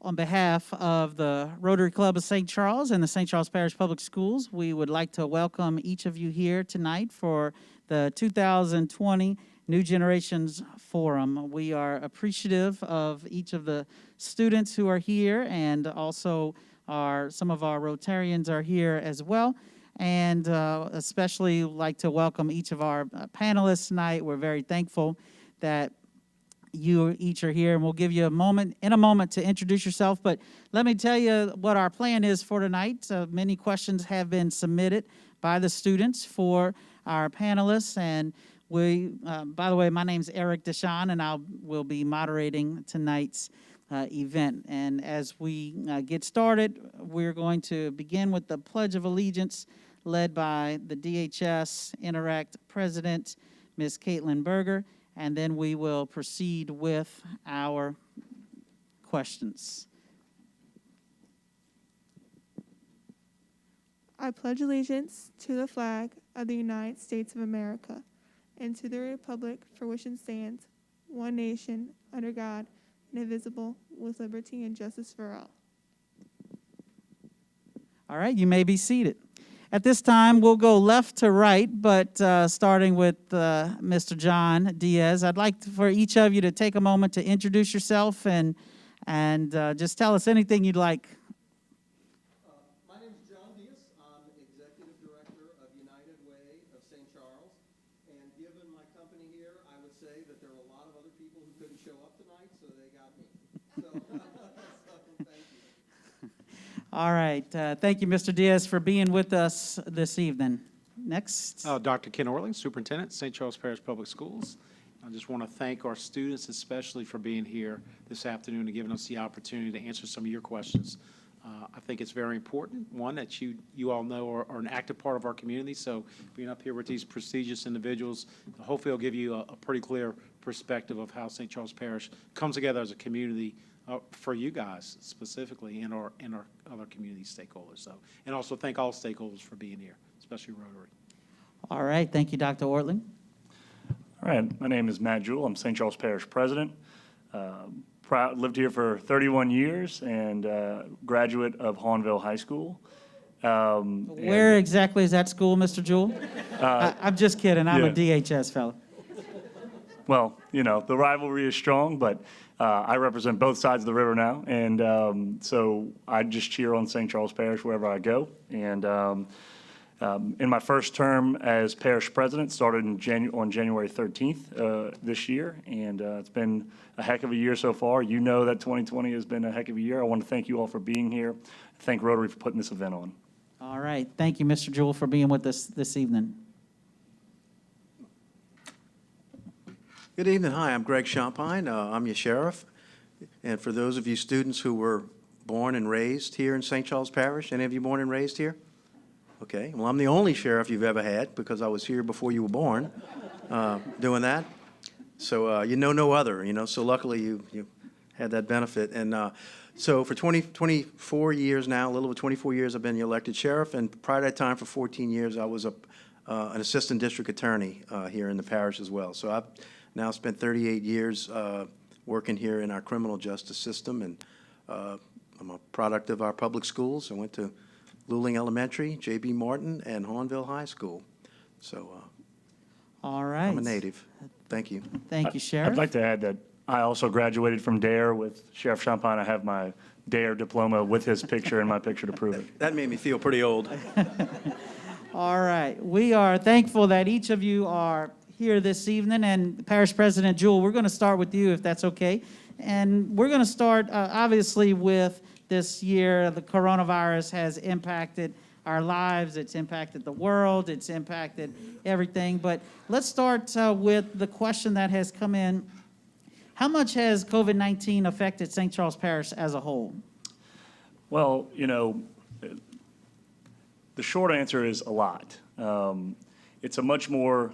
On behalf of the Rotary Club of St. Charles and the St. Charles Parish Public Schools, we would like to welcome each of you here tonight for the 2020 New Generations Forum. We are appreciative of each of the students who are here, and also some of our Rotarians are here as well. And especially like to welcome each of our panelists tonight. We're very thankful that you each are here, and we'll give you a moment to introduce yourself. But let me tell you what our plan is for tonight. Many questions have been submitted by the students for our panelists, and by the way, my name's Eric Deshawn, and I will be moderating tonight's event. And as we get started, we're going to begin with the Pledge of Allegiance led by the DHS Interact President, Ms. Caitlin Berger, and then we will proceed with our questions. I pledge allegiance to the flag of the United States of America and to the republic for which it stands, one nation, under God, indivisible, with liberty and justice for all. All right, you may be seated. At this time, we'll go left to right, but starting with Mr. John Diaz, I'd like for each of you to take a moment to introduce yourself and just tell us anything you'd like. My name is John Diaz. I'm Executive Director of United Way of St. Charles. And given my company here, I would say that there are a lot of other people who couldn't show up tonight, so they got me. So thank you. All right. Thank you, Mr. Diaz, for being with us this evening. Next. Dr. Ken Orling, Superintendent, St. Charles Parish Public Schools. I just want to thank our students especially for being here this afternoon and giving us the opportunity to answer some of your questions. I think it's very important, one, that you all know are an active part of our community, so being up here with these prestigious individuals, hopefully it'll give you a pretty clear perspective of how St. Charles Parish comes together as a community for you guys specifically and our other community stakeholders. So, and also thank all stakeholders for being here, especially Rotary. All right. Thank you, Dr. Ortling. All right. My name is Matt Jewell. I'm St. Charles Parish President. Lived here for 31 years and graduate of Hahnville High School. Where exactly is that school, Mr. Jewell? I'm just kidding. I'm a DHS fellow. Well, you know, the rivalry is strong, but I represent both sides of the river now, and so I just cheer on St. Charles Parish wherever I go. And in my first term as parish president, started on January 13th this year, and it's been a heck of a year so far. You know that 2020 has been a heck of a year. I want to thank you all for being here. Thank Rotary for putting this event on. All right. Thank you, Mr. Jewell, for being with us this evening. Good evening. Hi, I'm Greg Champagne. I'm your sheriff. And for those of you students who were born and raised here in St. Charles Parish, any of you born and raised here? Okay. Well, I'm the only sheriff you've ever had because I was here before you were born doing that. So you know no other, you know. So luckily you had that benefit. And so for 24 years now, a little over 24 years, I've been the elected sheriff. And prior to that time, for 14 years, I was an assistant district attorney here in the parish as well. So I've now spent 38 years working here in our criminal justice system, and I'm a product of our public schools. I went to Luling Elementary, J.B. Martin, and Hahnville High School. So all right. I'm a native. Thank you. Thank you, Sheriff. I'd like to add that I also graduated from DARE with Sheriff Champagne. I have my DARE diploma with his picture and my picture to prove it. That made me feel pretty old. All right. We are thankful that each of you are here this evening, and Parish President Jewell, we're going to start with you if that's okay. And we're going to start obviously with this year. The coronavirus has impacted our lives, it's impacted the world, it's impacted everything. But let's start with the question that has come in. How much has COVID-19 affected St. Charles Parish as a whole? Well, you know, the short answer is a lot. It's a much more,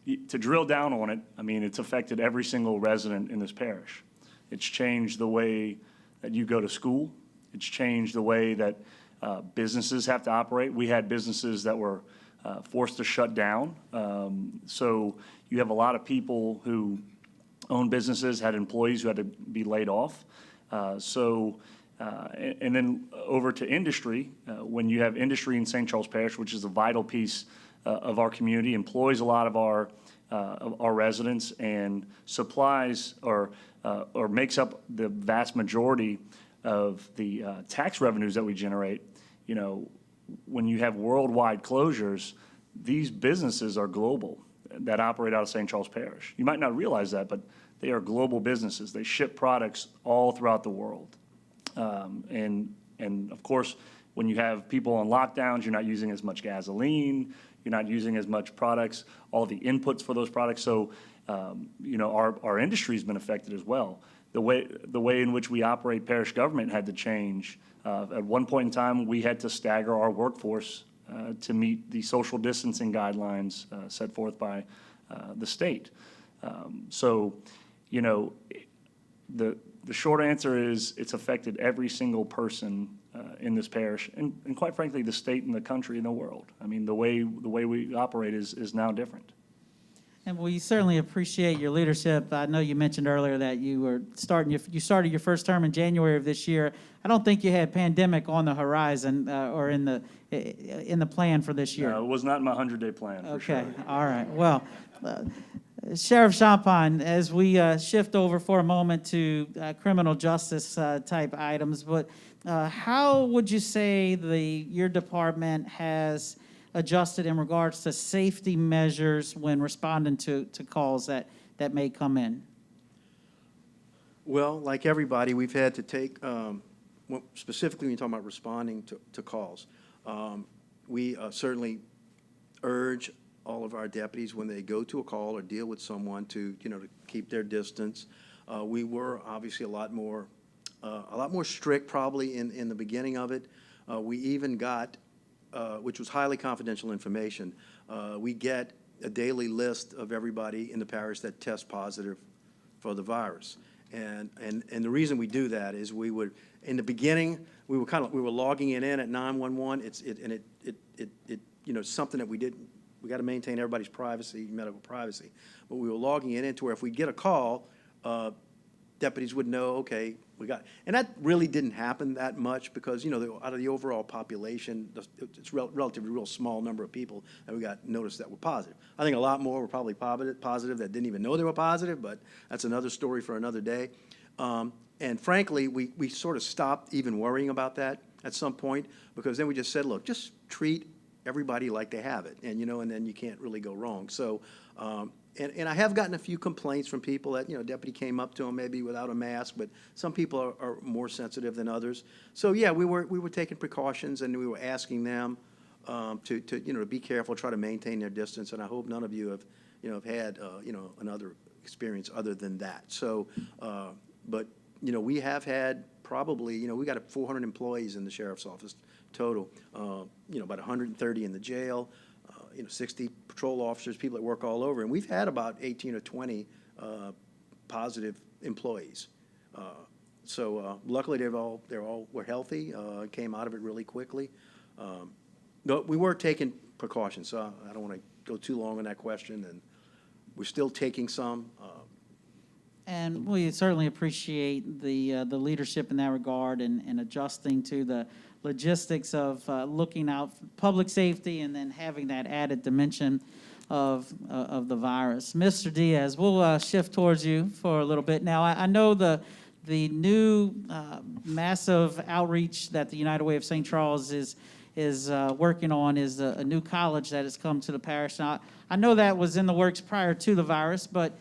to drill down on it, I mean, it's affected every single resident in this parish. It's changed the way that you go to school. It's changed the way that businesses have to operate. We had businesses that were forced to shut down. So you have a lot of people who own businesses, had employees who had to be laid off. And then over to industry, when you have industry in St. Charles Parish, which is a vital piece of our community, employs a lot of our residents and supplies or makes up the vast majority of the tax revenues that we generate. You know, when you have worldwide closures, these businesses are global that operate out of St. Charles Parish. You might not realize that, but they are global businesses. They ship products all throughout the world. And of course, when you have people on lockdowns, you're not using as much gasoline, you're not using as much products, all the inputs for those products. So, you know, our industry's been affected as well. The way in which we operate parish government had to change. At one point in time, we had to stagger our workforce to meet the social distancing guidelines set forth by the state. So, you know, the short answer is it's affected every single person in this parish, and quite frankly, the state and the country and the world. I mean, the way we operate is now different. And we certainly appreciate your leadership. I know you mentioned earlier that you started your first term in January of this year. I don't think you had pandemic on the horizon or in the plan for this year. No, it was not in my 100-day plan, for sure. Okay, all right. Well, Sheriff Champagne, as we shift over for a moment to criminal justice type items, but how would you say your department has adjusted in regards to safety measures when responding to calls that may come in? Well, like everybody, we've had to take, specifically when you're talking about responding to calls, we certainly urge all of our deputies when they go to a call or deal with someone to keep their distance. We were obviously a lot more strict probably in the beginning of it. We even got, which was highly confidential information, we get a daily list of everybody in the parish that tests positive for the virus. And the reason we do that is we would, in the beginning, we were logging it in at 911. It's something that we got to maintain everybody's privacy, medical privacy. But we were logging it in to where if we get a call, deputies would know, okay, and that really didn't happen that much because, out of the overall population, it's relatively real small number of people that we got noticed that were positive. I think a lot more were probably positive that didn't even know they were positive, but that's another story for another day. And frankly, we sort of stopped even worrying about that at some point because then we just said, look, just treat everybody like they have it, and then you can't really go wrong. So, and I have gotten a few complaints from people that, deputy came up to them maybe without a mask, but some people are more sensitive than others. So yeah, we were taking precautions and we were asking them to be careful, try to maintain their distance, and I hope none of you have had another experience other than that. So, but we have had probably we got 400 employees in the sheriff's office total, about 130 in the jail, 60 patrol officers, people that work all over, and we've had about 18 or 20 positive employees. So luckily they all were healthy, came out of it really quickly. But we were taking precautions, so I don't want to go too long on that question, and we're still taking some. And we certainly appreciate the leadership in that regard and adjusting to the logistics of looking out for public safety and then having that added dimension of the virus. Mr. Diaz, we'll shift towards you for a little bit. Now, I know the new massive outreach that the United Way of St. Charles is working on is a new college that has come to the parish. Now, I know that was in the works prior to the virus, but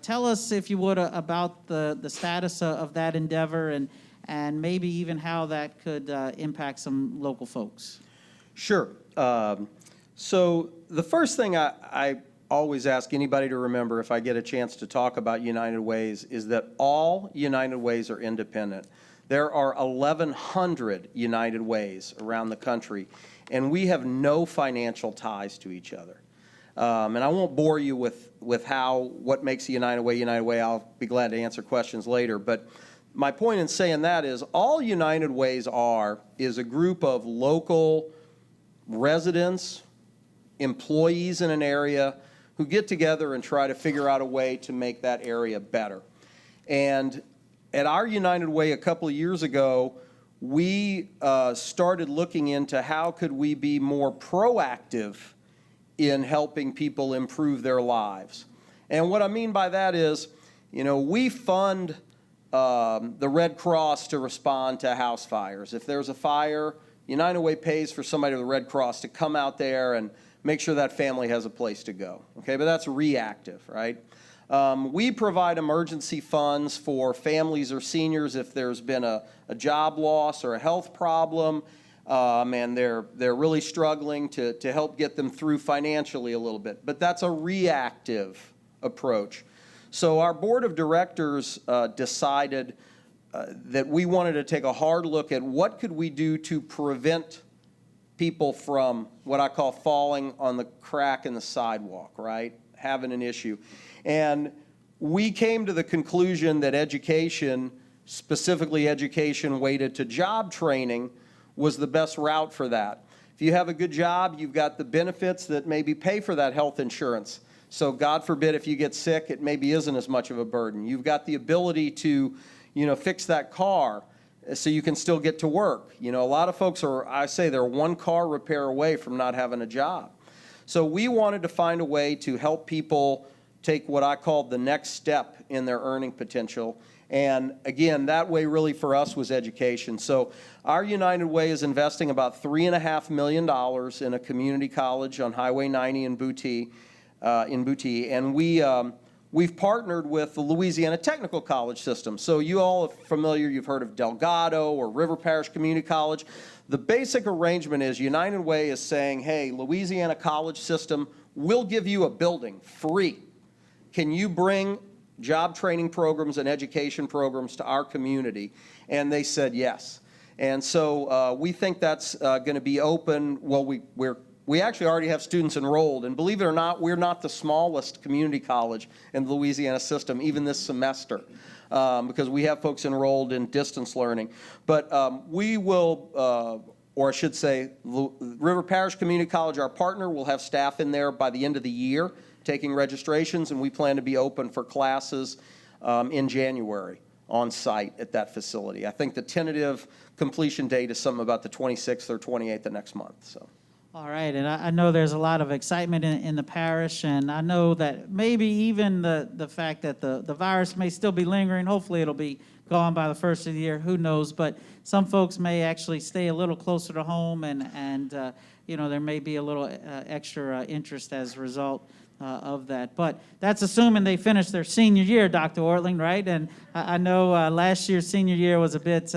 tell us, if you would, about the status of that endeavor and maybe even how that could impact some local folks. Sure. So the first thing I always ask anybody to remember if I get a chance to talk about United Ways is that all United Ways are independent. There are 1,100 United Ways around the country, and we have no financial ties to each other. And I won't bore you with what makes a United Way. I'll be glad to answer questions later. But my point in saying that is all United Ways is a group of local residents, employees in an area who get together and try to figure out a way to make that area better. And at our United Way a couple of years ago, we started looking into how could we be more proactive in helping people improve their lives. And what I mean by that is, we fund the Red Cross to respond to house fires. If there's a fire, United Way pays for somebody of the Red Cross to come out there and make sure that family has a place to go. Okay, but that's reactive, right? We provide emergency funds for families or seniors if there's been a job loss or a health problem, and they're really struggling to help get them through financially a little bit. But that's a reactive approach. So our board of directors decided that we wanted to take a hard look at what could we do to prevent people from what I call falling on the crack in the sidewalk, right? Having an issue. And we came to the conclusion that education, specifically education weighted to job training, was the best route for that. If you have a good job, you've got the benefits that maybe pay for that health insurance. So God forbid if you get sick, it maybe isn't as much of a burden. You've got the ability to, fix that car so you can still get to work. A lot of folks they're one car repair away from not having a job. So we wanted to find a way to help people take what I called the next step in their earning potential. And again, that way really for us was education. So our United Way is investing about $3.5 million in a community college on Highway 90 in Booty. And we've partnered with the Louisiana Technical College System. So you all are familiar, you've heard of Delgado or River Parish Community College. The basic arrangement is United Way is saying, hey, Louisiana College System, we'll give you a building free. Can you bring job training programs and education programs to our community? And they said yes. And so we think that's going to be open. Well, we actually already have students enrolled, and believe it or not, we're not the smallest community college in the Louisiana system, even this semester, because we have folks enrolled in distance learning. But we will, or I should say, River Parish Community College, our partner, will have staff in there by the end of the year taking registrations, and we plan to be open for classes in January on site at that facility. I think the tentative completion date is something about the 26th or 28th of next month. So. All right, and I know there's a lot of excitement in the parish, and I know that maybe even the fact that the virus may still be lingering, hopefully it'll be gone by the first of the year, who knows, but some folks may actually stay a little closer to home, and there may be a little extra interest as a result of that. But that's assuming they finish their senior year, Dr. Ortling, right? And I know last year's senior year was a bit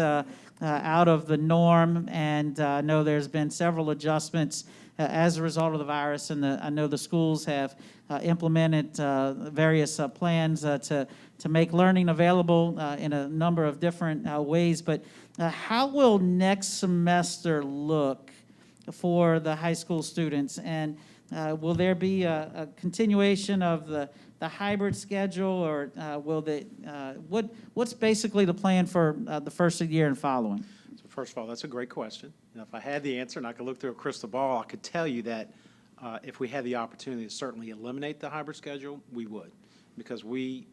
out of the norm, and I know there's been several adjustments as a result of the virus, and I know the schools have implemented various plans to make learning available in a number of different ways. But how will next semester look for the high school students? And will there be a continuation of the hybrid schedule, or will they? What's basically the plan for the first of the year and following? So first of all, that's a great question. Now, if I had the answer and I could look through a crystal ball, I could tell you that if we had the opportunity to certainly eliminate the hybrid schedule, we would, because we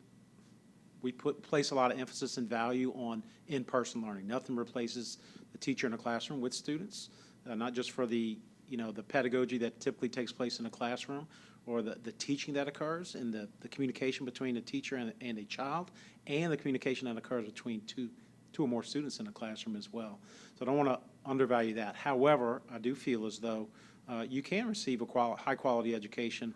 place a lot of emphasis and value on in-person learning. Nothing replaces the teacher in a classroom with students, not just for the pedagogy that typically takes place in a classroom, or the teaching that occurs, and the communication between a teacher and a child, and the communication that occurs between two or more students in a classroom as well. So I don't want to undervalue that. However, I do feel as though you can receive a high-quality education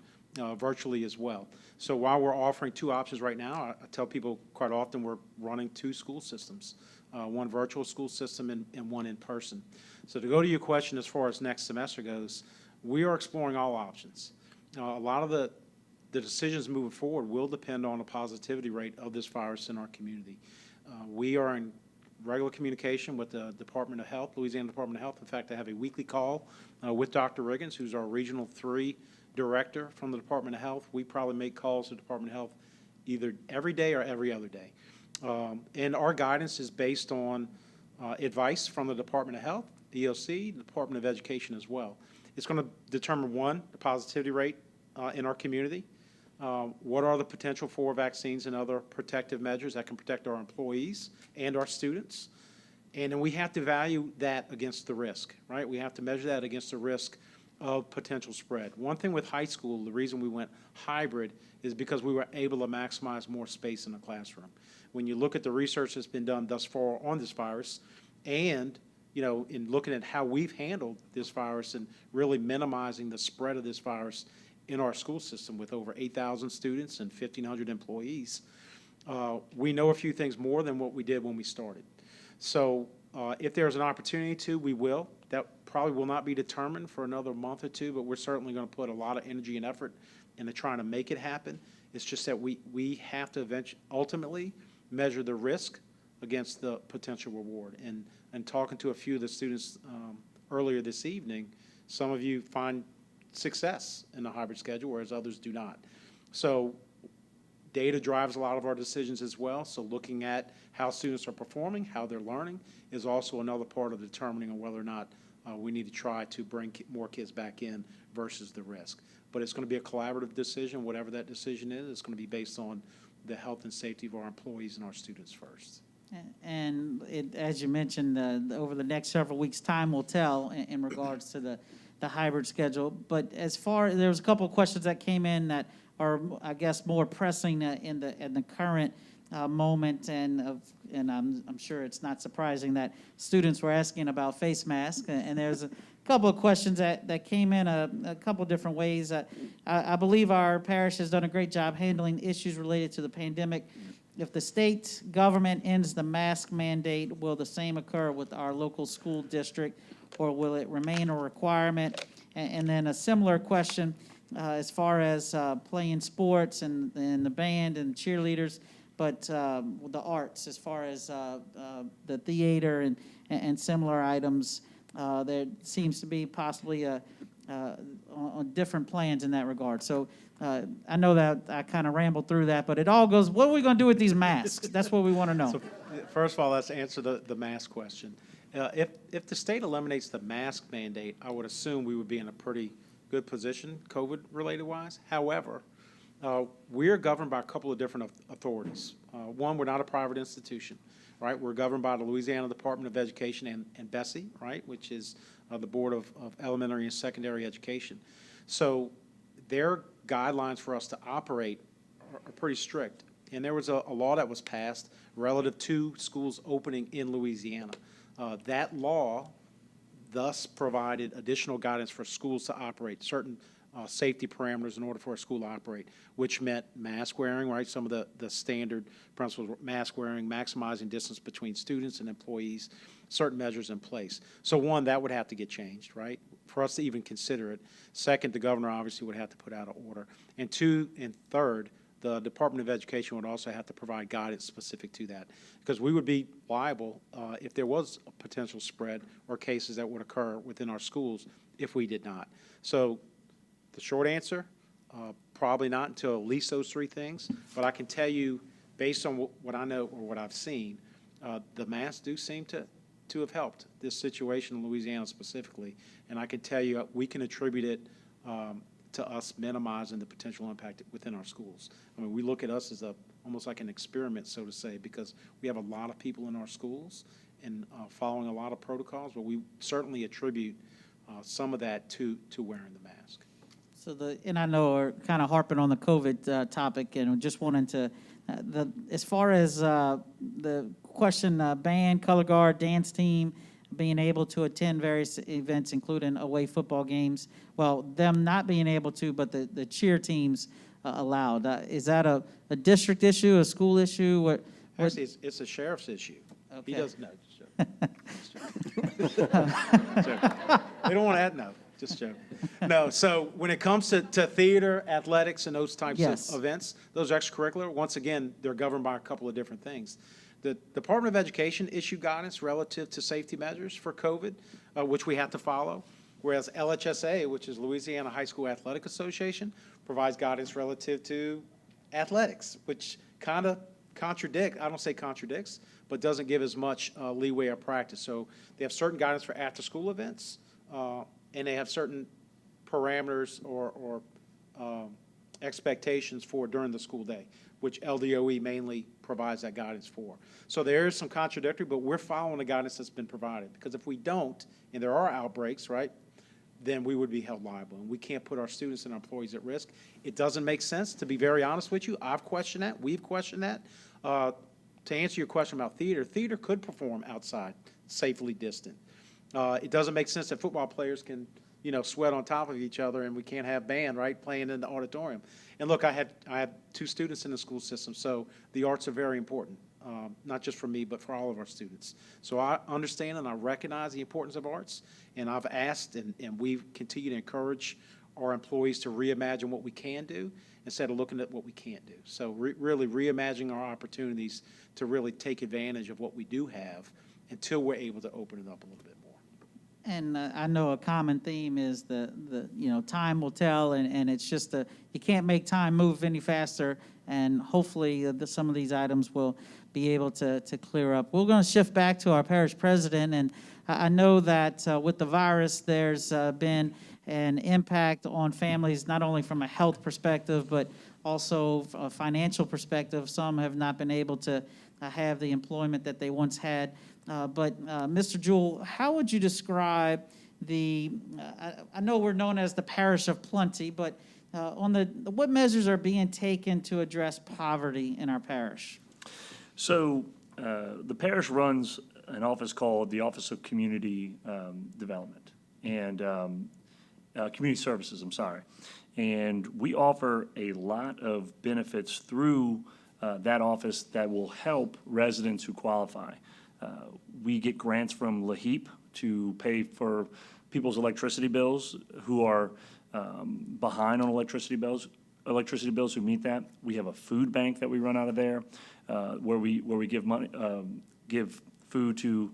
virtually as well. So while we're offering two options right now, I tell people quite often we're running two school systems, one virtual school system and one in person. So to go to your question as far as next semester goes, we are exploring all options. A lot of the decisions moving forward will depend on the positivity rate of this virus in our community. We are in regular communication with the Department of Health, Louisiana Department of Health. In fact, I have a weekly call with Dr. Riggins, who's our Regional 3 Director from the Department of Health. We probably make calls to the Department of Health either every day or every other day. And our guidance is based on advice from the Department of Health, EOC, the Department of Education as well. It's going to determine, one, the positivity rate in our community, What are the potential for vaccines and other protective measures that can protect our employees and our students? And then we have to value that against the risk, right? We have to measure that against the risk of potential spread. One thing with high school, the reason we went hybrid is because we were able to maximize more space in the classroom. When you look at the research that's been done thus far on this virus, and in looking at how we've handled this virus and really minimizing the spread of this virus in our school system with over 8,000 students and 1,500 employees, we know a few things more than what we did when we started. So if there's an opportunity to, we will. That probably will not be determined for another month or two, but we're certainly going to put a lot of energy and effort into trying to make it happen. It's just that we have to ultimately measure the risk against the potential reward. And talking to a few of the students earlier this evening, some of you find success in the hybrid schedule, whereas others do not. So data drives a lot of our decisions as well. So looking at how students are performing, how they're learning, is also another part of determining whether or not we need to try to bring more kids back in versus the risk. But it's going to be a collaborative decision. Whatever that decision is, it's going to be based on the health and safety of our employees and our students first. And as you mentioned, over the next several weeks, time will tell in regards to the hybrid schedule. But there was a couple of questions that came in that are, I guess, more pressing in the current moment, and I'm sure it's not surprising that students were asking about face masks. And there's a couple of questions that came in a couple of different ways. I believe our parish has done a great job handling issues related to the pandemic. If the state government ends the mask mandate, will the same occur with our local school district, or will it remain a requirement? And then a similar question as far as playing sports and the band and cheerleaders, but the arts, as far as the theater and similar items, there seems to be possibly on different plans in that regard. So I know that I kind of rambled through that, but it all goes, what are we going to do with these masks? That's what we want to know. So first of all, let's answer the mask question. If the state eliminates the mask mandate, I would assume we would be in a pretty good position, COVID-related wise. However, we're governed by a couple of different authorities. One, we're not a private institution, right? We're governed by the Louisiana Department of Education and BESE, right, which is the Board of Elementary and Secondary Education. So their guidelines for us to operate are pretty strict. And there was a law that was passed relative to schools opening in Louisiana. That law thus provided additional guidance for schools to operate certain safety parameters in order for a school to operate, which meant mask wearing, right? Some of the standard principles were mask wearing, maximizing distance between students and employees, certain measures in place. So one, that would have to get changed, right, for us to even consider it. Second, the governor obviously would have to put out an order. And two, and third, the Department of Education would also have to provide guidance specific to that, because we would be liable if there was a potential spread or cases that would occur within our schools if we did not. So the short answer, probably not until at least those three things. But I can tell you, based on what I know or what I've seen, the masks do seem to have helped this situation in Louisiana specifically. And I can tell you, we can attribute it to us minimizing the potential impact within our schools. I mean, we look at us as almost like an experiment, so to say, because we have a lot of people in our schools and following a lot of protocols, but we certainly attribute some of that to wearing the mask. So and I know we're kind of harping on the COVID topic, and just wanting to, as far as the question, band, color guard, dance team, being able to attend various events, including away football games. Well, them not being able to, but the cheer teams allowed. Is that a district issue, a school issue? What? Actually, it's a sheriff's issue. Okay. He doesn't know. Just joking. They don't want to add no. Just joking. No, so when it comes to theater, athletics, and those types Yes. of events, those extracurricular, once again, they're governed by a couple of different things. The Department of Education issued guidance relative to safety measures for COVID, which we have to follow, whereas LHSA, which is Louisiana High School Athletic Association, provides guidance relative to athletics, which kind of I don't say contradicts, but doesn't give as much leeway or practice. So they have certain guidance for after-school events, and they have certain parameters or expectations for during the school day, which LDOE mainly provides that guidance for. So there is some contradictory, but we're following the guidance that's been provided, because if we don't, and there are outbreaks, right, then we would be held liable, and we can't put our students and our employees at risk. It doesn't make sense, to be very honest with you. I've questioned that. We've questioned that. To answer your question about theater, theater could perform outside, safely distant. It doesn't make sense that football players can, sweat on top of each other, and we can't have band, right, playing in the auditorium. And look, I have 2 students in the school system, so the arts are very important, not just for me, but for all of our students. So I understand and I recognize the importance of arts, and I've asked and we continue to encourage our employees to reimagine what we can do instead of looking at what we can't do. So really reimagining our opportunities to really take advantage of what we do have until we're able to open it up a little bit more. And I know a common theme is time will tell, and it's just you can't make time move any faster, and hopefully some of these items will be able to clear up. We're going to shift back to our parish president, and I know that with the virus, there's been an impact on families, not only from a health perspective, but also a financial perspective. Some have not been able to have the employment that they once had. But Mr. Jewell, how would you describe I know we're known as the Parish of Plenty, but what measures are being taken to address poverty in our parish? So the parish runs an office called the Office of Community Development and Community Services, And we offer a lot of benefits through that office that will help residents who qualify. We get grants from LAHEAP to pay for people's electricity bills who are behind on electricity bills who meet that. We have a food bank that we run out of there where we give money, give food to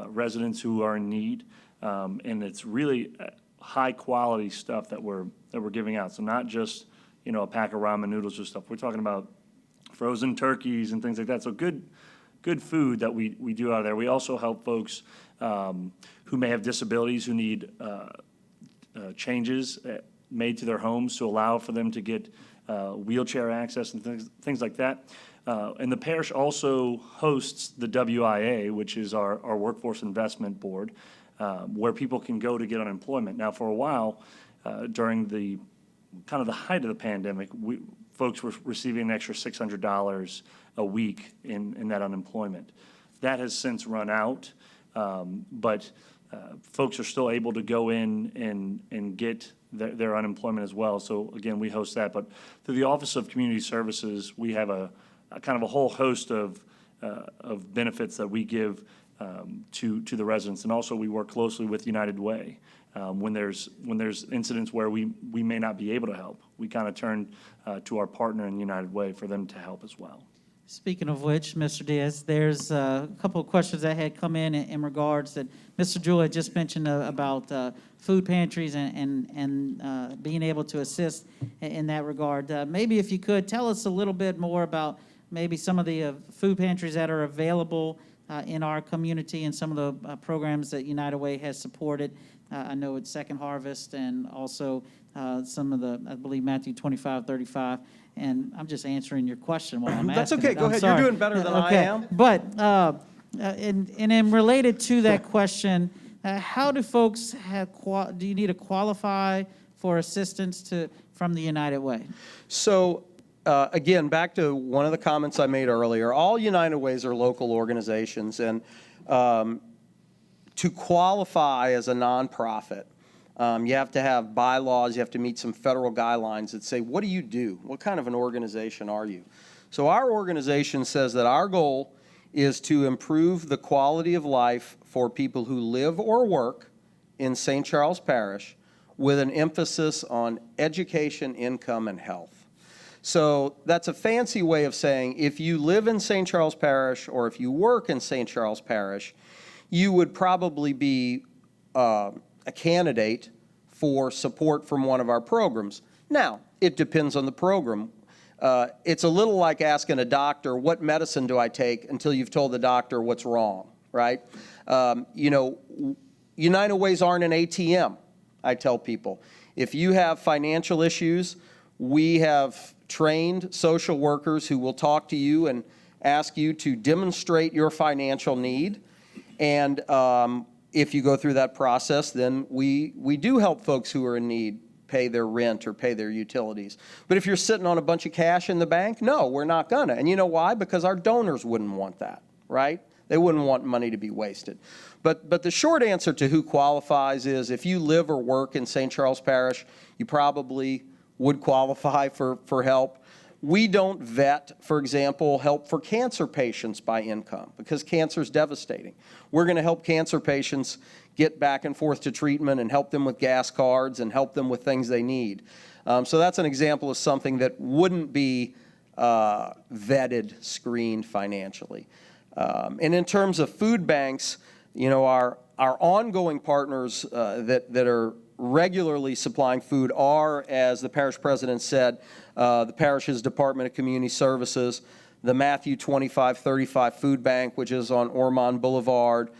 residents who are in need. And it's really high quality stuff that we're giving out. So not just, a pack of ramen noodles or stuff. We're talking about frozen turkeys and things like that. So good food that we do out of there. We also help folks who may have disabilities who need changes made to their homes to allow for them to get wheelchair access and things like that. And the parish also hosts the WIA, which is our Workforce Investment Board, where people can go to get unemployment. Now, for a while, during the kind of the height of the pandemic, folks were receiving an extra $600 a week in that unemployment. That has since run out, but folks are still able to go in and get their unemployment as well. So again, we host that. But through the Office of Community Services, we have a kind of a whole host of benefits that we give to the residents. And also we work closely with United Way. When there's incidents where we may not be able to help, we kind of turn to our partner in United Way for them to help as well. Speaking of which, Mr. Diaz, there's a couple of questions that had come in regards that Mr. Jewell had just mentioned about food pantries and being able to assist in that regard. Maybe if you could tell us a little bit more about maybe some of the food pantries that are available in our community and some of the programs that United Way has supported. I know it's Second Harvest and also some of the, I believe, Matthew 25:35. And I'm just answering your question while I'm That's asking okay. it. Go I'm ahead. sorry. You're doing better than I am. But, and then related to that question, how do folks do you need to qualify for assistance from the United Way? So, again, back to one of the comments I made earlier, all United Ways are local organizations, and to qualify as a nonprofit, you have to have bylaws, you have to meet some federal guidelines that say, what do you do? What kind of an organization are you? So our organization says that our goal is to improve the quality of life for people who live or work in St. Charles Parish with an emphasis on education, income, and health. So that's a fancy way of saying if you live in St. Charles Parish or if you work in St. Charles Parish, you would probably be a candidate for support from one of our programs. Now, it depends on the program. It's a little like asking a doctor, what medicine do I take, until you've told the doctor what's wrong, right? United Ways aren't an ATM, I tell people. If you have financial issues, We have trained social workers who will talk to you and ask you to demonstrate your financial need. And if you go through that process, then we do help folks who are in need pay their rent or pay their utilities. But if you're sitting on a bunch of cash in the bank, no, we're not gonna. And you know why? Because our donors wouldn't want that, right? They wouldn't want money to be wasted. But the short answer to who qualifies is if you live or work in St. Charles Parish, you probably would qualify for help. We don't vet, for example, help for cancer patients by income because cancer is devastating. We're going to help cancer patients get back and forth to treatment and help them with gas cards and help them with things they need. So that's an example of something that wouldn't be vetted, screened financially. And in terms of food banks, you know, our ongoing partners that are regularly supplying food are, as the parish president said, the parish's Department of Community Services, the Matthew 2535 Food Bank, which is on Ormond Boulevard,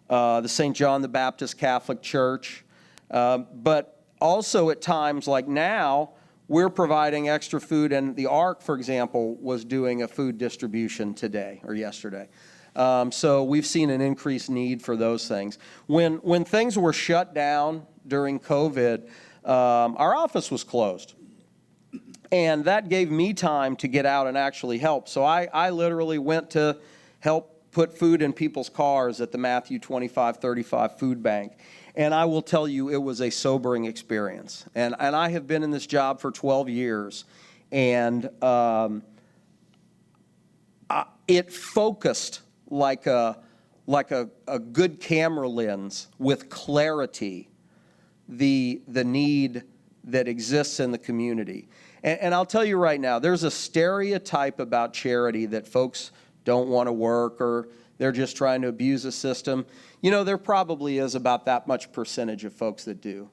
the St. John the Baptist Catholic Church. But also at times like now, we're providing extra food, and the Ark, for example, was doing a food distribution today or yesterday. So we've seen an increased need for those things. When things were shut down during COVID, our office was closed. And that gave me time to get out and actually help. So I literally went to help put food in people's cars at the Matthew 2535 Food Bank. And I will tell you, it was a sobering experience. And I have been in this job for 12 years. And it focused like a good camera lens with clarity the need that exists in the community. And I'll tell you right now, there's a stereotype about charity that folks don't want to work or they're just trying to abuse the system. You know, there probably is about that much percentage of folks that do.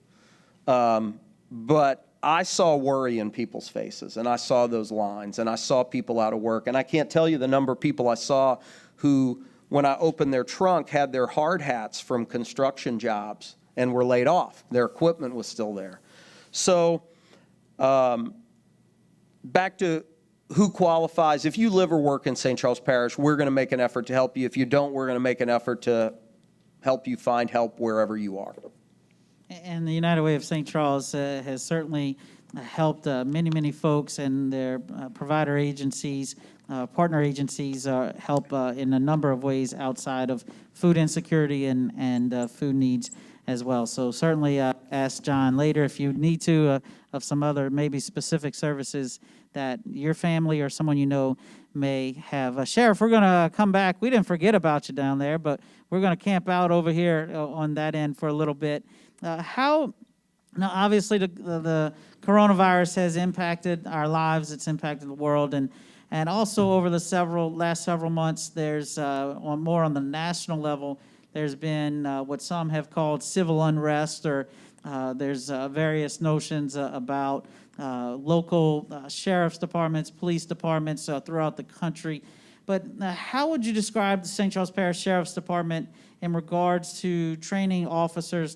But I saw worry in people's faces, and I saw those lines, and I saw people out of work. And I can't tell you the number of people I saw who, when I opened their trunk, had their hard hats from construction jobs and were laid off. Their equipment was still there. So back to who qualifies. If you live or work in St. Charles Parish, we're going to make an effort to help you. If you don't, we're going to make an effort to help you find help wherever you are. And the United Way of St. Charles has certainly helped many folks and their provider agencies, partner agencies help in a number of ways outside of food insecurity and food needs as well. So certainly ask John later if you need to of some other maybe specific services that your family or someone you know may have. Sheriff, we're going to come back. We didn't forget about you down there, but we're going to camp out over here on that end for a little bit. Now, obviously, the coronavirus has impacted our lives. It's impacted the world. And also over the last several months, there's more on the national level, there's been what some have called civil unrest, or there's various notions about local sheriff's departments, police departments throughout the country. But how would you describe the St. Charles Parish Sheriff's Department in regards to training officers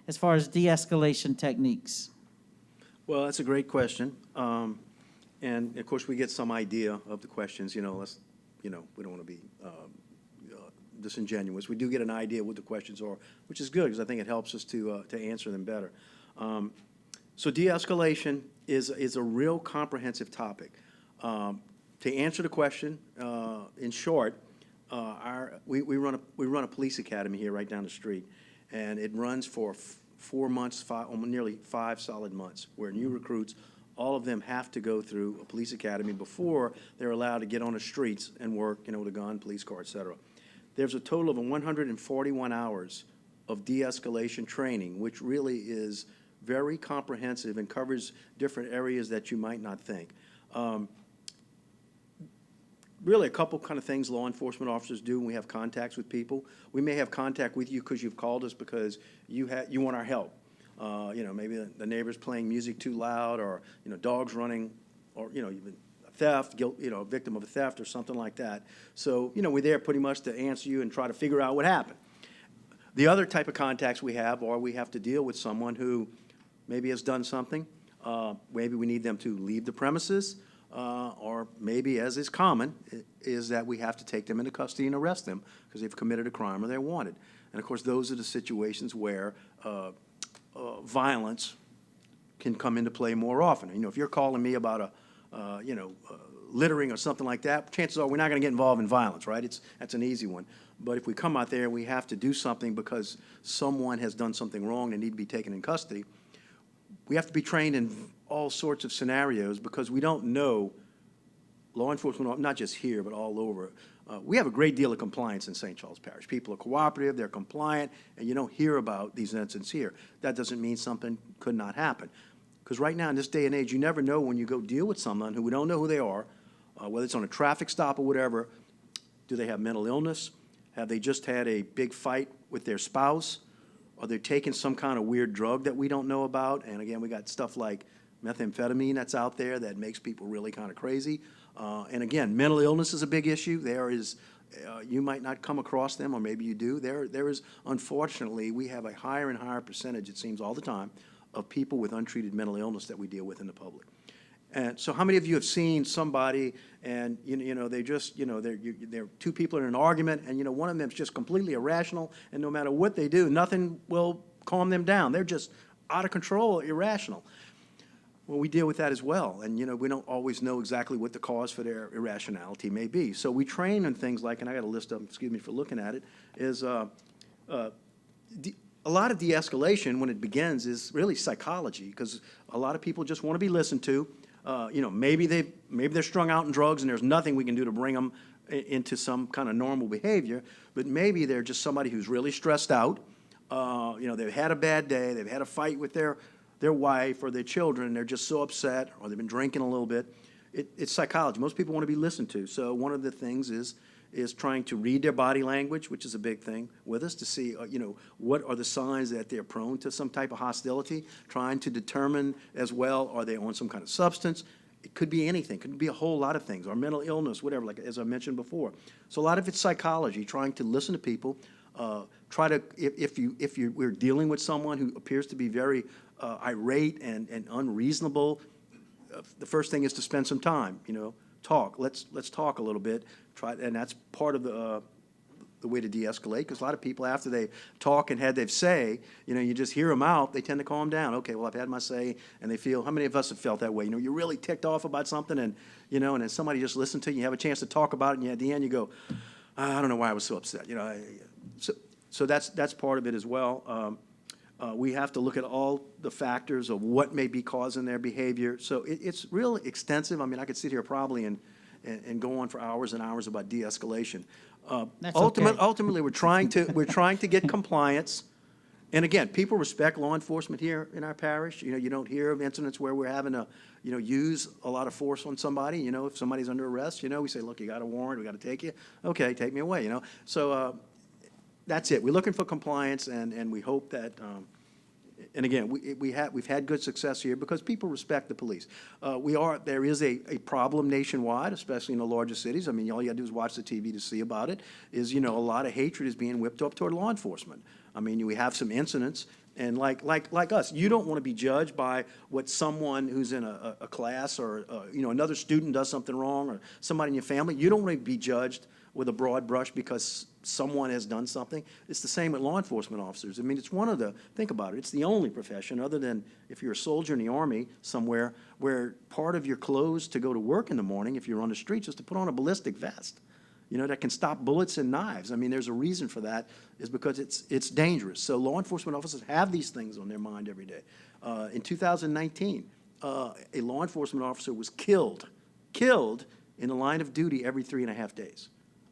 as far as de-escalation techniques? Well, that's a great question. And of course, we get some idea of the questions, we don't want to be disingenuous. We do get an idea what the questions are, which is good because I think it helps us to answer them better. So de-escalation is a real comprehensive topic. To answer the question, in short, we run a police academy here right down the street, and it runs for 4 months, nearly 5 solid months, where new recruits, all of them have to go through a police academy before they're allowed to get on the streets and work, with a gun, police car, et cetera. There's a total of 141 hours of de-escalation training, which really is very comprehensive and covers different areas that you might not think. Really a couple kind of things law enforcement officers do when we have contacts with people. We may have contact with you because you've called us because you want our help. Maybe the neighbor's playing music too loud, or dogs running, or even theft, a victim of a theft or something like that. So we're there pretty much to answer you and try to figure out what happened. The other type of contacts we have, or we have to deal with someone who maybe has done something, Maybe we need them to leave the premises, or maybe, as is common, is that we have to take them into custody and arrest them because they've committed a crime or they're wanted. And of course, those are the situations where violence can come into play more often. You know, if you're calling me about littering or something like that, chances are we're not going to get involved in violence, right? That's an easy one. But if we come out there and we have to do something because someone has done something wrong and need to be taken in custody, we have to be trained in all sorts of scenarios because we don't know, law enforcement, not just here, but all over. We have a great deal of compliance in St. Charles Parish. People are cooperative, they're compliant, and you don't hear about these incidents here. That doesn't mean something could not happen. Because right now, in this day and age, you never know when you go deal with someone who we don't know who they are, whether it's on a traffic stop or whatever. Do they have mental illness? Have they just had a big fight with their spouse? Are they taking some kind of weird drug that we don't know about? And again, we got stuff like methamphetamine that's out there that makes people really kind of crazy. And again, mental illness is a big issue. There is, you might not come across them, or maybe you do. There is, unfortunately, we have a higher and higher percentage, it seems all the time, of people with untreated mental illness that we deal with in the public. And so how many of you have seen somebody and, they just, they're two people in an argument and, one of them's just completely irrational and no matter what they do, nothing will calm them down. They're just out of control, irrational. Well, we deal with that as well. And, we don't always know exactly what the cause for their irrationality may be. So we train in things like, and I got a list of them, excuse me for looking at it, is a lot of de-escalation when it begins is really psychology because a lot of people just want to be listened to. Maybe they're strung out in drugs and there's nothing we can do to bring them into some kind of normal behavior, but maybe they're just somebody who's really stressed out. They've had a bad day, they've had a fight with their wife or their children, and they're just so upset, or they've been drinking a little bit. It's psychology. Most people want to be listened to. So one of the things is trying to read their body language, which is a big thing with us, to see, what are the signs that they're prone to some type of hostility, trying to determine as well, are they on some kind of substance? It could be anything. It could be a whole lot of things, or mental illness, whatever, like as I mentioned before. So a lot of it's psychology, trying to listen to people, try to, if we're dealing with someone who appears to be very irate and unreasonable, the first thing is to spend some time, talk. Let's talk a little bit. And that's part of the way to de-escalate, because a lot of people, after they talk and had their say, you just hear them out, they tend to calm down. Okay, well, I've had my say, and they feel, how many of us have felt that way? You're really ticked off about something, and, and then somebody just listened to you, you have a chance to talk about it, and at the end you go, I don't know why I was so upset, So that's part of it as well. We have to look at all the factors of what may be causing their behavior. So it's real extensive. I mean, I could sit here probably and go on for hours and hours about de-escalation. That's okay. Ultimately, we're trying to get compliance. And again, people respect law enforcement here in our parish. You don't hear of incidents where we're having to, use a lot of force on somebody. If somebody's under arrest, we say, look, you got a warrant, we got to take you. Okay, take me away. So that's it. We're looking for compliance, and we hope that. And again, we've had good success here because people respect the police. There is a problem nationwide, especially in the larger cities. I mean, all you got to do is watch the TV to see about it. Is a lot of hatred is being whipped up toward law enforcement. I mean, we have some incidents, and like us, you don't want to be judged by what someone who's in a class or another student does something wrong, or somebody in your family. You don't want to be judged with a broad brush because someone has done something. It's the same with law enforcement officers. I mean, think about it, it's the only profession, other than if you're a soldier in the Army somewhere, where part of your clothes to go to work in the morning, if you're on the streets, is to put on a ballistic vest, that can stop bullets and knives. I mean, there's a reason for that, is because it's dangerous. So law enforcement officers have these things on their mind every day. In 2019, a law enforcement officer was killed in the line of duty every 3.5 days.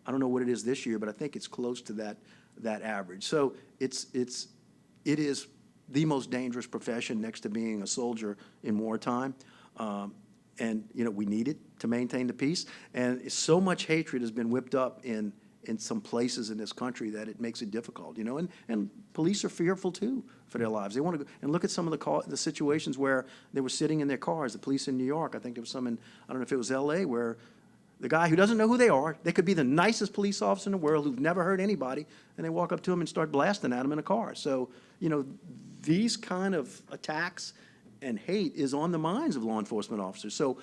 I don't know what it is this year, but I think it's close to that average. So it is the most dangerous profession next to being a soldier in wartime. And, we need it to maintain the peace. And so much hatred has been whipped up in some places in this country that it makes it difficult, And police are fearful, too, for their lives. They want to go and look at some of the situations where they were sitting in their cars. The police in New York, I think there was some in, I don't know if it was L.A., where the guy who doesn't know who they are, they could be the nicest police officer in the world who've never hurt anybody, and they walk up to him and start blasting at him in a car. So, these kind of attacks and hate is on the minds of law enforcement officers. So,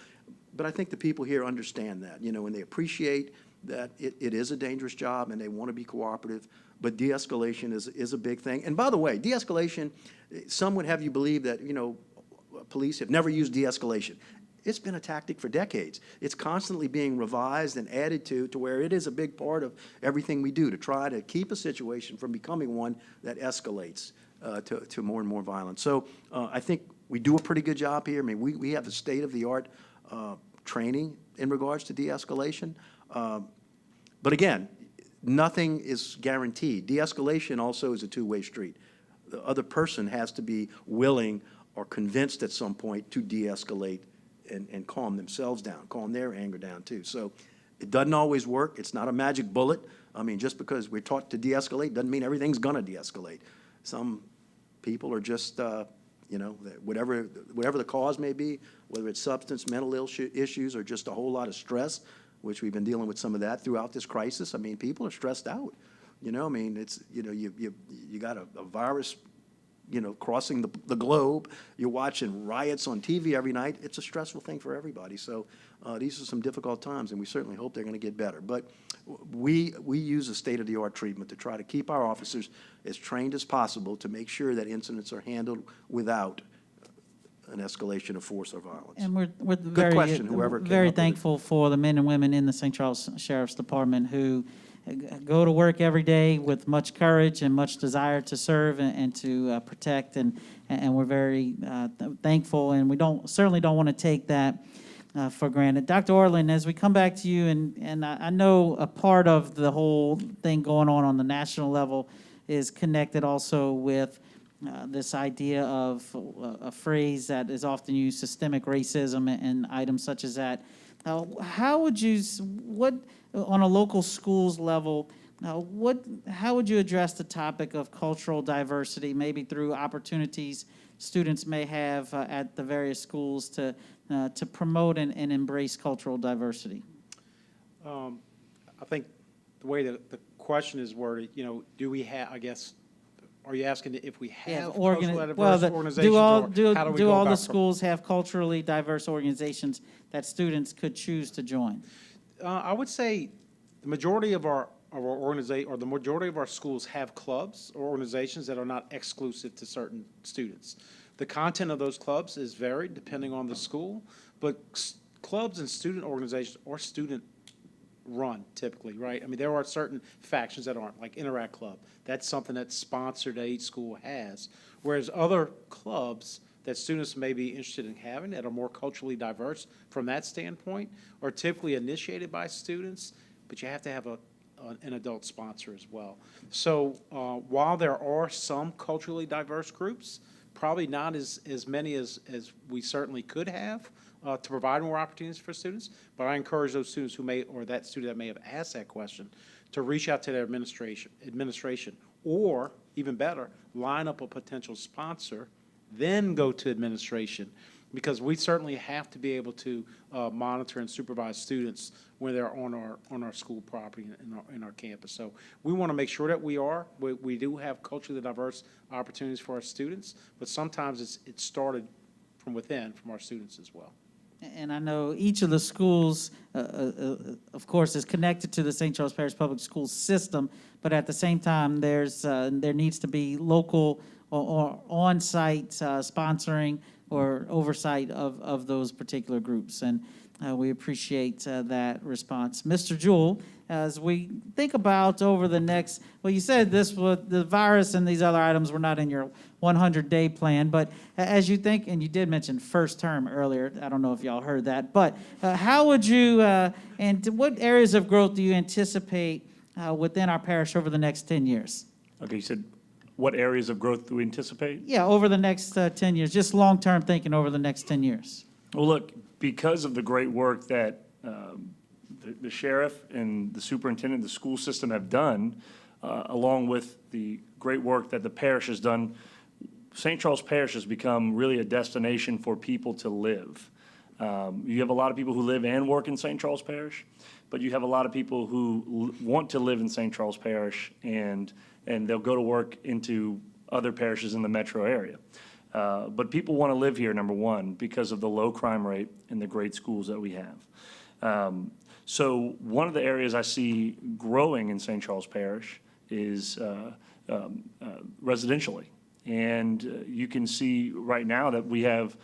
but I think the people here understand that, and they appreciate that it is a dangerous job and they want to be cooperative, but de-escalation is a big thing. And by the way, de-escalation, some would have you believe that, police have never used de-escalation. It's been a tactic for decades. It's constantly being revised and added to where it is a big part of everything we do to try to keep a situation from becoming one that escalates to more and more violence. So I think we do a pretty good job here. I mean, we have the state-of-the-art training in regards to de-escalation. But again, nothing is guaranteed. De-escalation also is a two-way street. The other person has to be willing or convinced at some point to de-escalate and calm themselves down, calm their anger down too. So it doesn't always work. It's not a magic bullet. I mean, just because we're taught to de-escalate doesn't mean everything's gonna de-escalate. Some people are just, whatever the cause may be, whether it's substance, mental issues, or just a whole lot of stress, which we've been dealing with some of that throughout this crisis. I mean, people are stressed out. I mean, it's, you got a virus, crossing the globe. You're watching riots on TV every night. It's a stressful thing for everybody. So these are some difficult times, and we certainly hope they're going to get better. But we use a state-of-the-art treatment to try to keep our officers as trained as possible to make sure that incidents are handled without an escalation of force or violence. And we're Good very, question, whoever came very up with it. thankful for the men and women in the St. Charles Sheriff's Department who go to work every day with much courage and much desire to serve and to protect, and we're very thankful, and we certainly don't want to take that for granted. Dr. Orland, as we come back to you, and I know a part of the whole thing going on the national level is connected also with this idea of a phrase that is often used, systemic racism, and items such as that. How would you, on a local schools level, how would you address the topic of cultural diversity, maybe through opportunities students may have at the various schools to promote and embrace cultural diversity? I think the way that the question is worded, do we have, I guess, are you asking if we have culturally diverse organizations, or how do we do go all about the schools have culturally diverse organizations that students could choose to join? I would say the majority of our organization, or the majority of our schools have clubs or organizations that are not exclusive to certain students. The content of those clubs is varied depending on the school, but clubs and student organizations are student run typically, right? I mean, there are certain factions that aren't, like Interact Club. That's something that's sponsored that each school has. Whereas other clubs that students may be interested in having that are more culturally diverse from that standpoint are typically initiated by students, but you have to have an adult sponsor as well. So while there are some culturally diverse groups, probably not as many as we certainly could have to provide more opportunities for students, but I encourage those students who may, or that student that may have asked that question, to reach out to their administration, or even better, line up a potential sponsor, then go to administration, because we certainly have to be able to monitor and supervise students when they're on our school property in our campus. So we want to make sure that we do have culturally diverse opportunities for our students, but sometimes it's started from within, from our students as well. And I know each of the schools, of course, is connected to the St. Charles Parish Public Schools system, but at the same time, there needs to be local or on-site sponsoring or oversight of those particular groups. And we appreciate that response. Mr. Jewell, as we think about over the next, well, you said the virus and these other items were not in your 100-day plan, but as you think, and you did mention first term earlier, I don't know if y'all heard that, but how would you, and what areas of growth do you anticipate within our parish over the next 10 years? Okay, you said, what areas of growth do we anticipate? Yeah, over the next 10 years, just long-term thinking over the next 10 years. Well, look, because of the great work that the sheriff and the superintendent, the school system have done, along with the great work that the parish has done, St. Charles Parish has become really a destination for people to live. You have a lot of people who live and work in St. Charles Parish, but you have a lot of people who want to live in St. Charles Parish, and they'll go to work into other parishes in the metro area. But people want to live here, number one, because of the low crime rate and the great schools that we have. So one of the areas I see growing in St. Charles Parish is residentially. And you can see right now that we have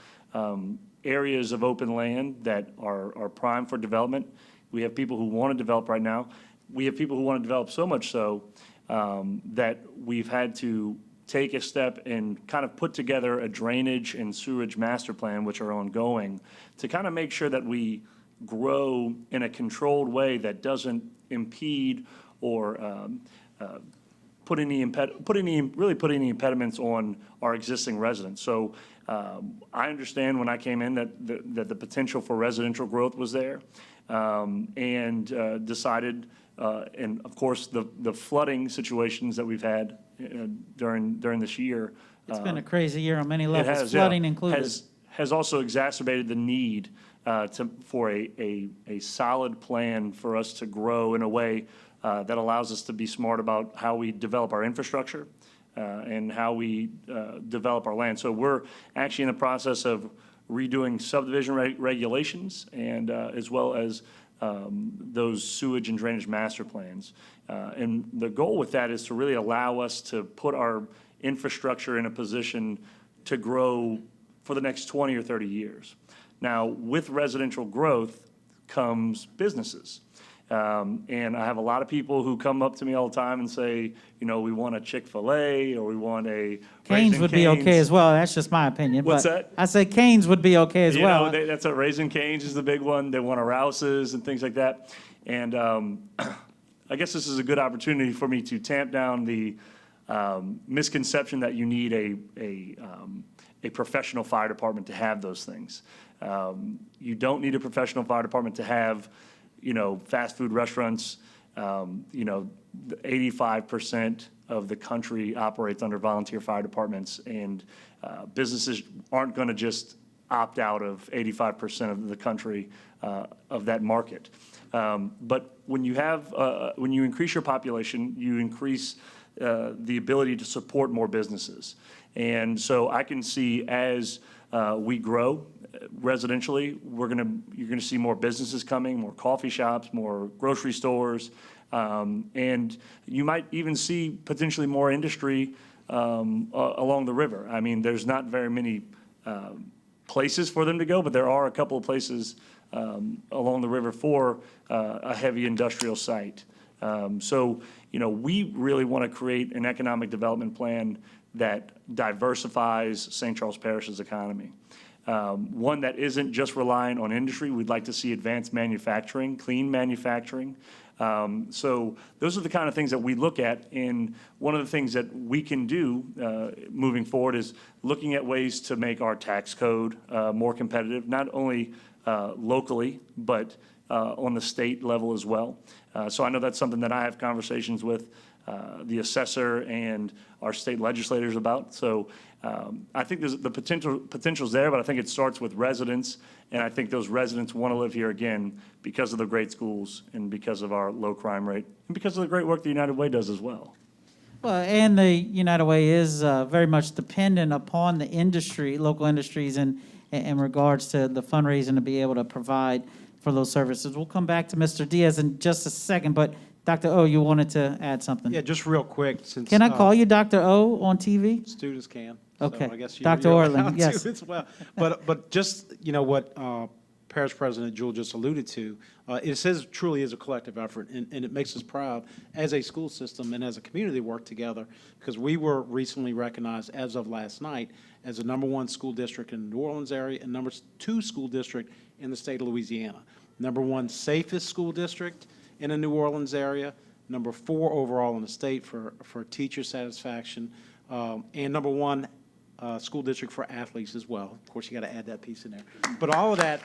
areas of open land that are prime for development. We have people who want to develop right now. We have people who want to develop so much so that we've had to take a step and kind of put together a drainage and sewage master plan, which are ongoing, to kind of make sure that we grow in a controlled way that doesn't impede or put any impediments on our existing residents. So I understand when I came in that the potential for residential growth was there, and decided, and of course, the flooding situations that we've had during this year. It's been a crazy year on many It levels, has, yeah, flooding included. has also exacerbated the need for a solid plan for us to grow in a way that allows us to be smart about how we develop our infrastructure and how we develop our land. So we're actually in the process of redoing subdivision regulations and as well as those sewage and drainage master plans. And the goal with that is to really allow us to put our infrastructure in a position to grow for the next 20 or 30 years. Now, with residential growth comes businesses. And I have a lot of people who come up to me all the time and say, you know, we want a Chick-fil-A or we want a Canes Raising would be okay Cane's. as well. That's just my opinion. What's but that? I say Canes would be okay as You well. know, that's a Raising Cane's is the big one. They want a Rouse's and things like that. And I guess this is a good opportunity for me to tamp down the misconception that you need a professional fire department to have those things. You don't need a professional fire department to have, you know, fast food restaurants. You know, 85% of the country operates under volunteer fire departments, and businesses aren't going to just opt out of 85% of the country of that market. But when you increase your population, you increase the ability to support more businesses. And so I can see as we grow residentially, you're gonna see more businesses coming, more coffee shops, more grocery stores, and you might even see potentially more industry along the river. I mean, there's not very many places for them to go, but there are a couple of places along the river for a heavy industrial site. So, you know, we really want to create an economic development plan that diversifies St. Charles Parish's economy. One that isn't just reliant on industry. We'd like to see advanced manufacturing, clean manufacturing. So those are the kind of things that we look at. And one of the things that we can do moving forward is looking at ways to make our tax code more competitive, not only locally, but on the state level as well. So I know that's something that I have conversations with the assessor and our state legislators about. So I think there's the potential's there, but I think it starts with residents, and I think those residents want to live here again because of the great schools and because of our low crime rate and because of the great work the United Way does as well. Well, and the United Way is very much dependent upon the industry, local industries, in regards to the fundraising to be able to provide for those services. We'll come back to Mr. Diaz in just a second, but Dr. O, you wanted to add something? Yeah, just real quick, since. Can I call you Dr. O on TV? Students can. Okay. So I guess Dr. you're Orland, allowed yes. to as well. But just, you know, what Parish President Jewell just alluded to, truly is a collective effort, and it makes us proud as a school system and as a community to work together, because we were recently recognized, as of last night, as the #1 school district in the New Orleans area and #2 school district in the state of Louisiana. #1 safest school district in the New Orleans area, #4 overall in the state for teacher satisfaction, and #1 school district for athletes as well. Of course, you got to add that piece in there. But all of that,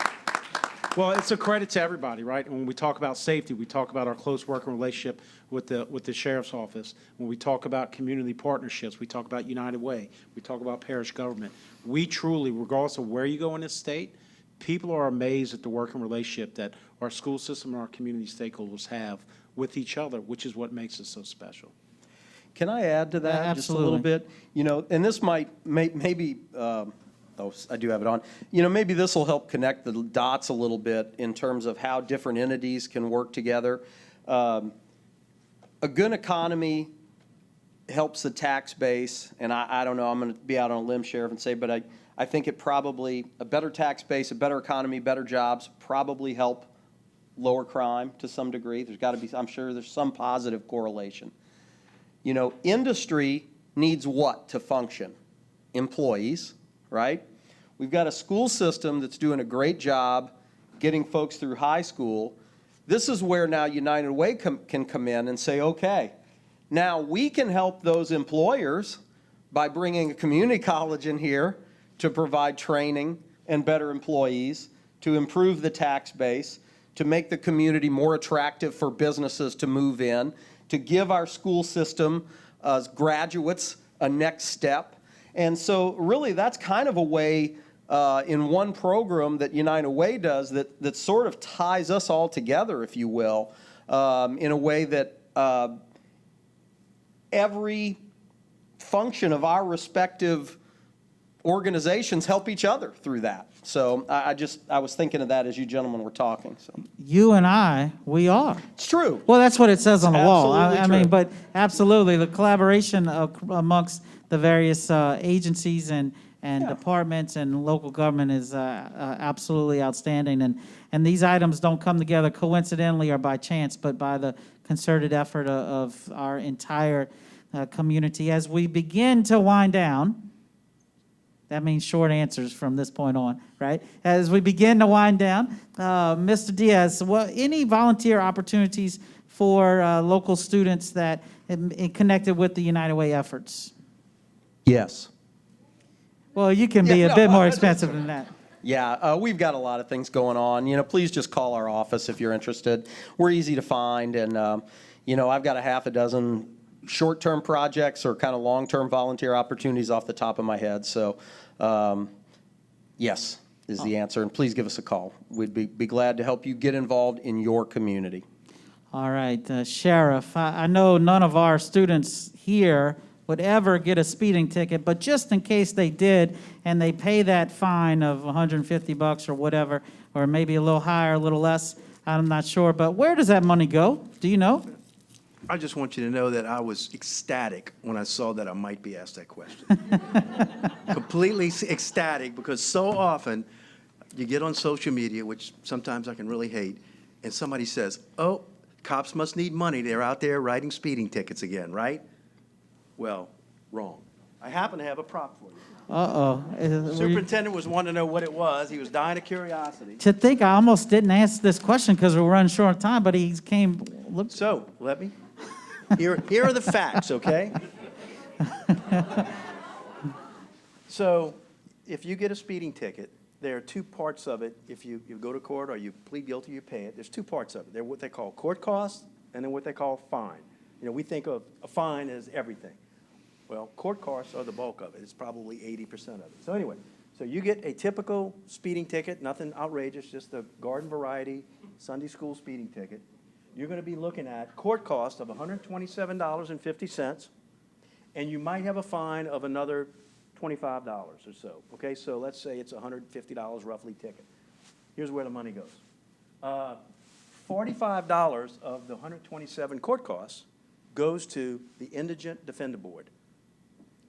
well, it's a credit to everybody, right? When we talk about safety, we talk about our close working relationship with the sheriff's office. When we talk about community partnerships, we talk about United Way, we talk about parish government. We truly, regardless of where you go in this state, people are amazed at the working relationship that our school system and our community stakeholders have with each other, which is what makes it so special. Can I add to that just a little Absolutely. bit? You know, and this maybe, oh, I do have it on. You know, maybe this will help connect the dots a little bit in terms of how different entities can work together. A good economy helps the tax base, and I don't know, I'm going to be out on a limb, Sheriff, and say, but I think it probably, a better tax base, a better economy, better jobs probably help lower crime to some degree. There's got to be, I'm sure there's some positive correlation. You know, industry needs what to function? Employees, right? We've got a school system that's doing a great job getting folks through high school. This is where now United Way can come in and say, okay, now we can help those employers by bringing a community college in here to provide training and better employees, to improve the tax base, to make the community more attractive for businesses to move in, to give our school system graduates a next step. And so really that's kind of a way in one program that United Way does that sort of ties us all together, if you will, in a way that every function of our respective organizations help each other through that. So I was thinking of that as you gentlemen were talking. So You and I, we are. it's true. Well, that's what it says on the wall. Absolutely I mean, true. but absolutely, the collaboration amongst the various agencies and Yeah. departments and local government is absolutely outstanding. And these items don't come together coincidentally or by chance, but by the concerted effort of our entire community. As we begin to wind down, that means short answers from this point on, right? As we begin to wind down, Mr. Diaz, any volunteer opportunities for local students that connected with the United Way efforts? Yes. Well, you can be Yeah, a bit no, more I just- expensive than that. Yeah, we've got a lot of things going on. You know, please just call our office if you're interested. We're easy to find, and you know, I've got a half a dozen short-term projects or kind of long-term volunteer opportunities off the top of my head. So, yes, is the answer, and please give us a call. We'd be glad to help you get involved in your community. All right, Sheriff, I know none of our students here would ever get a speeding ticket, but just in case they did, and they pay that fine of $150 or whatever, or maybe a little higher, a little less, I'm not sure, but where does that money go? Do you know? I just want you to know that I was ecstatic when I saw that I might be asked that question. Completely ecstatic, because so often you get on social media, which sometimes I can really hate, and somebody says, oh, cops must need money. They're out there writing speeding tickets again, right? Well, wrong. I happen to have a prop for you. Uh-oh. Superintendent was wanting to know what it was. He was dying of curiosity. To think I almost didn't ask this question because we're running short on time, but he came, look, So, let me, here are the facts, okay? So, if you get a speeding ticket, there are two parts of it. If you go to court or you plead guilty, you pay it. There's two parts of it. They're what they call court costs and then what they call fine. You know, we think of a fine as everything. Well, court costs are the bulk of it. It's probably 80% of it. So anyway, so you get a typical speeding ticket, nothing outrageous, just a garden variety Sunday school speeding ticket. You're going to be looking at court cost of $127.50, and you might have a fine of another $25 or so. Okay, so let's say it's $150 roughly ticket. Here's where the money goes. $45 of the 127 court costs goes to the Indigent Defender Board,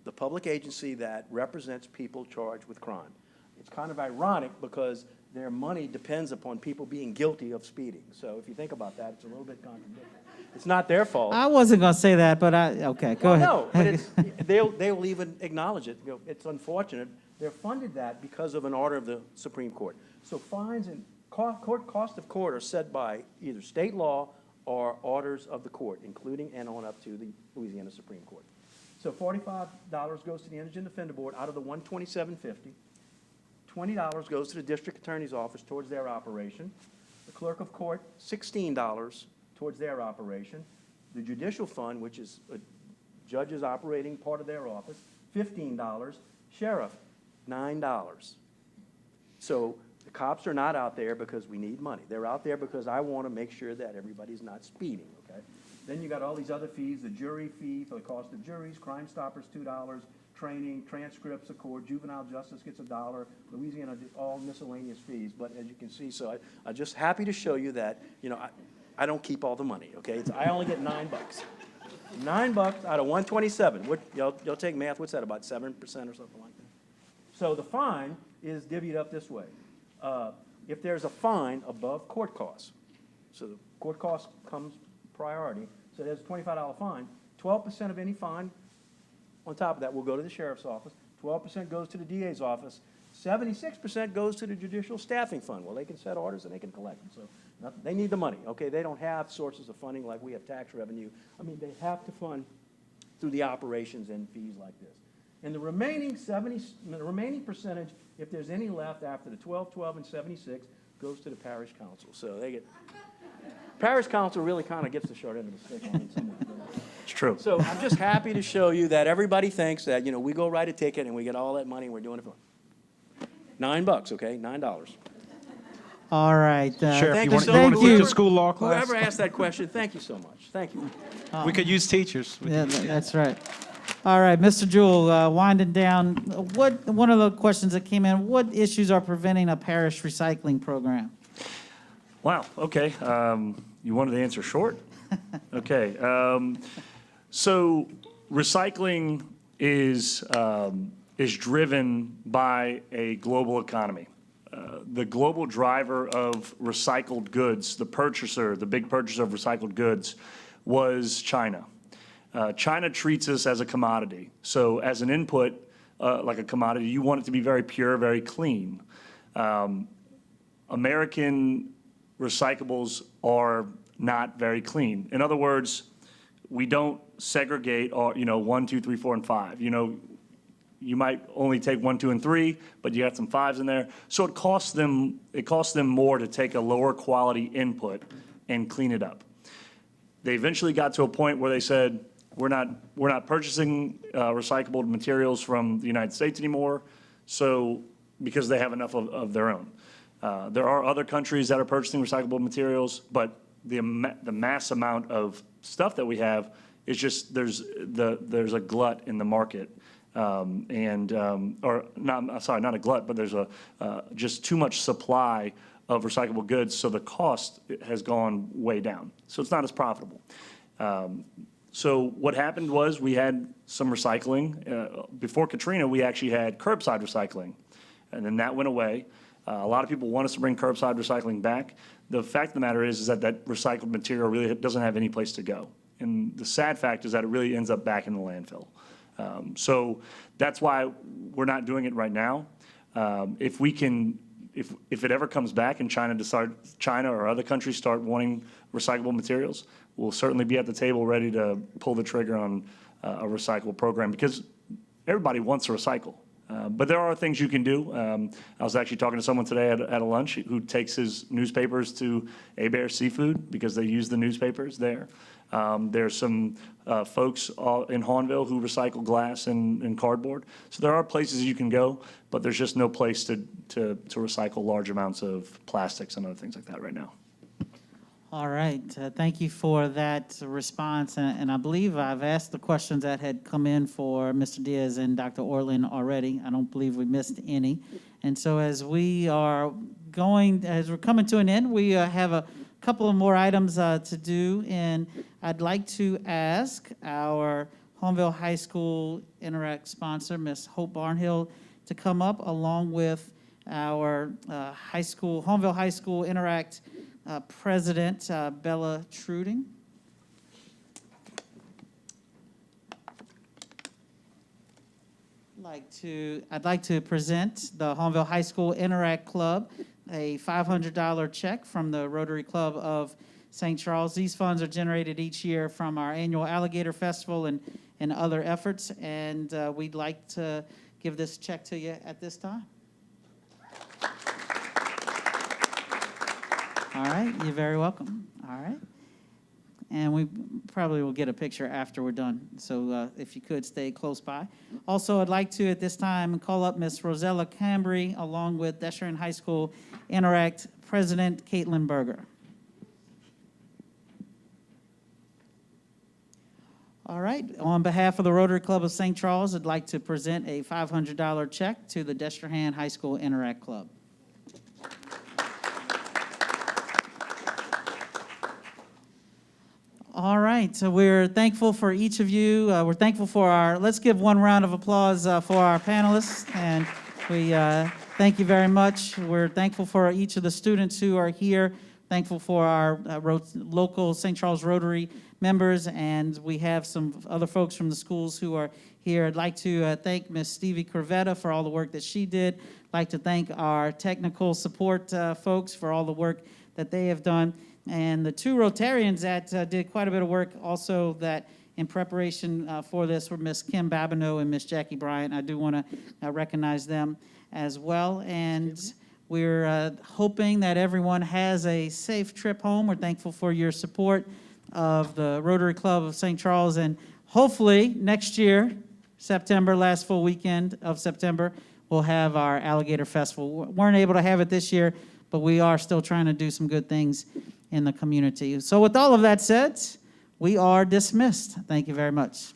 the public agency that represents people charged with crime. It's kind of ironic because their money depends upon people being guilty of speeding. So if you think about that, it's a little bit contradictory. It's not their fault. I wasn't going to say that, but okay, go ahead. No, but it's, they'll even acknowledge it. You know, it's unfortunate. They're funded that because of an order of the Supreme Court. So fines and cost of court are set by either state law or orders of the court, including and on up to the Louisiana Supreme Court. So $45 goes to the Indigent Defender Board out of the $127.50. $20 goes to the district attorney's office towards their operation. The clerk of court, $16 towards their operation. The judicial fund, which is a judge's operating part of their office, $15. Sheriff, $9. So the cops are not out there because we need money. They're out there because I want to make sure that everybody's not speeding, okay? Then you got all these other fees, the jury fee for the cost of juries, Crime Stoppers, $2, training, transcripts, of course, juvenile justice gets $1, Louisiana, all miscellaneous fees. But as you can see, so I'm just happy to show you that, I don't keep all the money, okay? I only get $9. $9 out of 127. What, y'all take math, what's that, about 7% or something like that? So the fine is divvied up this way. If there's a fine above court costs, so the court cost comes priority, so there's a $25 fine, 12% of any fine on top of that will go to the sheriff's office, 12% goes to the DA's office, 76% goes to the judicial staffing fund. Well, they can set orders and they can collect them, so they need the money, okay? They don't have sources of funding like we have tax revenue. I mean, they have to fund through the operations and fees like this. And the remaining percentage, if there's any left after the 12, 12, and 76, goes to the parish council. So they get, parish council really kind of gets the short end of the stick on it somewhere. It's true. So I'm just happy to show you that everybody thinks that, we go write a ticket and we get all that money and we're doing it for $9, okay? $9. All right. Sheriff, Thank you you so want much. to teach a school law class? Whoever asked that question, thank you so much. Thank you. We could use teachers. Yeah, that's right. All right, Mr. Jewell, winding down, one of the questions that came in, what issues are preventing a parish recycling program? Wow, okay. You wanted the answer short? Okay. So recycling is driven by a global economy. The global driver of recycled goods, the big purchaser of recycled goods, was China. China treats us as a commodity. So as an input, like a commodity, you want it to be very pure, very clean. American recyclables are not very clean. In other words, we don't segregate, 1, 2, 3, 4, and 5. You might only take 1, 2, and 3, but you got some 5s in there. So it costs them more to take a lower quality input and clean it up. They eventually got to a point where they said, we're not purchasing recyclable materials from the United States anymore, so because they have enough of their own. There are other countries that are purchasing recyclable materials, but the mass amount of stuff that we have is just there's a glut in the market, not a glut, but there's just too much supply of recyclable goods, so the cost has gone way down. So it's not as profitable. So what happened was we had some recycling. Before Katrina, we actually had curbside recycling, and then that went away. A lot of people want us to bring curbside recycling back. The fact of the matter is that recycled material really doesn't have any place to go. And the sad fact is that it really ends up back in the landfill. So that's why we're not doing it right now. If it ever comes back and China or other countries start wanting recyclable materials, we'll certainly be at the table ready to pull the trigger on a recycle program because everybody wants to recycle. But there are things you can do. I was actually talking to someone today at a lunch who takes his newspapers to Bear Seafood because they use the newspapers there. There's some folks in Hahnville who recycle glass and cardboard. So there are places you can go, but there's just no place to recycle large amounts of plastics and other things like that right now. All right, thank you for that response, and I believe I've asked the questions that had come in for Mr. Diaz and Dr. Ortland already. I don't believe we missed any. And so as we're coming to an end, we have a couple of more items to do, and I'd like to ask our Hahnville High School Interact sponsor, Ms. Hope Barnhill, to come up along with our Hahnville High School Interact President Bella Truding. I'd like to present the Hahnville High School Interact Club a $500 check from the Rotary Club of St. Charles. These funds are generated each year from our annual Alligator Festival and other efforts, and we'd like to give this check to you at this time. All right, you're very welcome. All right. And we probably will get a picture after we're done, so if you could stay close by. Also, I'd like to, at this time, call up Ms. Rosella Cambry, along with Deshering High School Interact President Caitlin Berger. All right, on behalf of the Rotary Club of St. Charles, I'd like to present a $500 check to the Destrehan High School Interact Club. All right, so we're thankful for each of you. We're thankful for let's give one round of applause for our panelists, and we thank you very much. We're thankful for each of the students who are here, thankful for our local St. Charles Rotary members, and we have some other folks from the schools who are here. I'd like to thank Miss Stevie Corvetta for all the work that she did. I'd like to thank our technical support folks for all the work that they have done. And the two Rotarians that did quite a bit of work also that in preparation for this were Miss Kim Babineau and Miss Jackie Bryant. I do want to recognize them as well. And we're hoping that everyone has a safe trip home. We're thankful for your support of the Rotary Club of St. Charles. And hopefully next year, September, last full weekend of September, we'll have our Alligator Festival. We weren't able to have it this year, but we are still trying to do some good things in the community. So with all of that said, we are dismissed. Thank you very much.